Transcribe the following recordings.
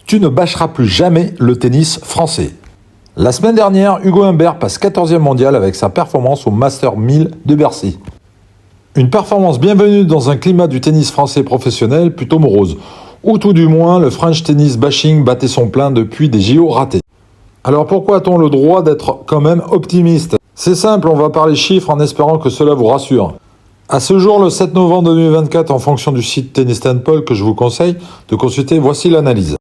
tu ne bâcheras plus jamais le tennis français. La semaine dernière, Hugo Humbert passe 14e mondial avec sa performance au Master 1000 de Bercy. Une performance bienvenue dans un climat du tennis français professionnel plutôt morose, ou tout du moins le French tennis bashing battait son plein depuis des JO ratés. Alors pourquoi a-t-on le droit d'être quand même optimiste ? C'est simple, on va parler chiffres en espérant que cela vous rassure. À ce jour, le 7 novembre 2024, en fonction du site Tennis Temple que je vous conseille de consulter, voici l'analyse.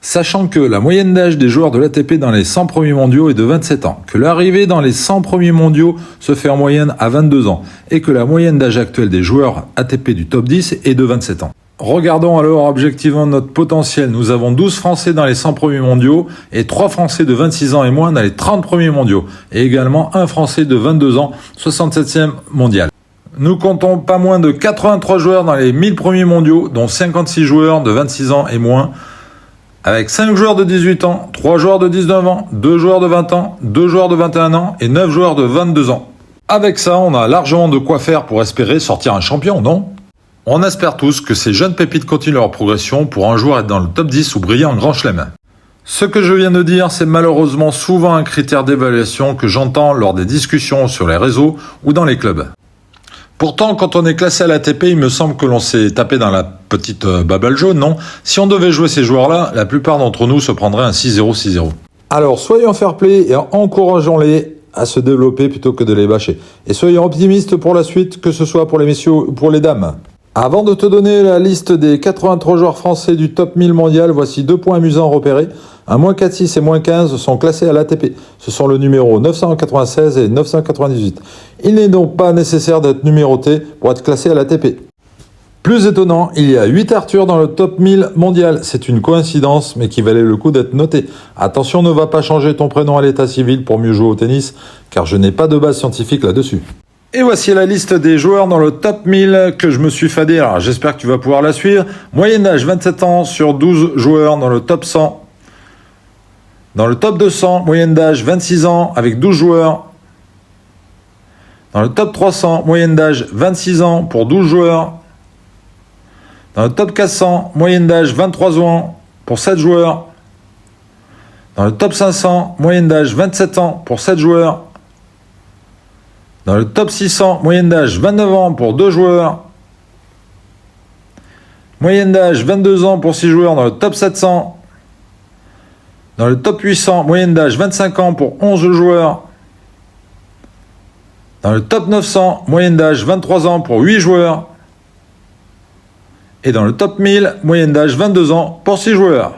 Sachant que la moyenne d'âge des joueurs de l'ATP dans les 100 premiers mondiaux est de 27 ans, que l'arrivée dans les 100 premiers mondiaux se fait en moyenne à 22 ans, et que la moyenne d'âge actuelle des joueurs ATP du top 10 est de 27 ans. Regardons alors objectivement notre potentiel. Nous avons 12 Français dans les 100 premiers mondiaux et 3 Français de 26 ans et moins dans les 30 premiers mondiaux, et également un Français de 22 ans, 67e mondial. Nous comptons pas moins de 83 joueurs dans les 1000 premiers mondiaux, dont 56 joueurs de 26 ans et moins, avec 5 joueurs de 18 ans, 3 joueurs de 19 ans, 2 joueurs de 20 ans, 2 joueurs de 21 ans et 9 joueurs de 22 ans. Avec ça, on a largement de quoi faire pour espérer sortir un champion, non ? On espère tous que ces jeunes pépites continuent leur progression pour un jour être dans le top 10 ou briller en grand chelem. Ce que je viens de dire, c'est malheureusement souvent un critère d'évaluation que j'entends lors des discussions sur les réseaux ou dans les clubs. Pourtant, quand on est classé à l'ATP, il me semble que l'on s'est tapé dans la petite babelle jaune, non ? Si on devait jouer ces joueurs-là, la plupart d'entre nous se prendraient un 6-0, 6-0. Alors, soyons fair-play et encourageons-les à se développer plutôt que de les bâcher. Et soyons optimistes pour la suite, que ce soit pour les messieurs ou pour les dames. Avant de te donner la liste des 83 joueurs français du top 1000 mondial, voici 2 points amusants repérés. Un -4-6 et -15 sont classés à l'ATP. Ce sont le numéro 996 et 998. Il n'est donc pas nécessaire d'être numéroté pour être classé à l'ATP. Plus étonnant, il y a 8 Arthur dans le top 1000 mondial. C'est une coïncidence, mais qui valait le coup d'être noté. Attention, ne va pas changer ton prénom à l'état civil pour mieux jouer au tennis, car je n'ai pas de base scientifique là-dessus. Et voici la liste des joueurs dans le top 1000 que je me suis fadé. Alors j'espère que tu vas pouvoir la suivre. Moyenne d'âge 27 ans sur 12 joueurs dans le top 100. Dans le top 200, moyenne d'âge 26 ans avec 12 joueurs. Dans le top 300, moyenne d'âge 26 ans pour 12 joueurs. Dans le top 400, moyenne d'âge 23 ans pour 7 joueurs. Dans le top 500, moyenne d'âge 27 ans pour 7 joueurs. Dans le top 600, moyenne d'âge 29 ans pour 2 joueurs. Moyenne d'âge 22 ans pour 6 joueurs dans le top 700. Dans le top 800, moyenne d'âge 25 ans pour 11 joueurs. Dans le top 900, moyenne d'âge 23 ans pour 8 joueurs. Et dans le top 1000, moyenne d'âge 22 ans pour 6 joueurs.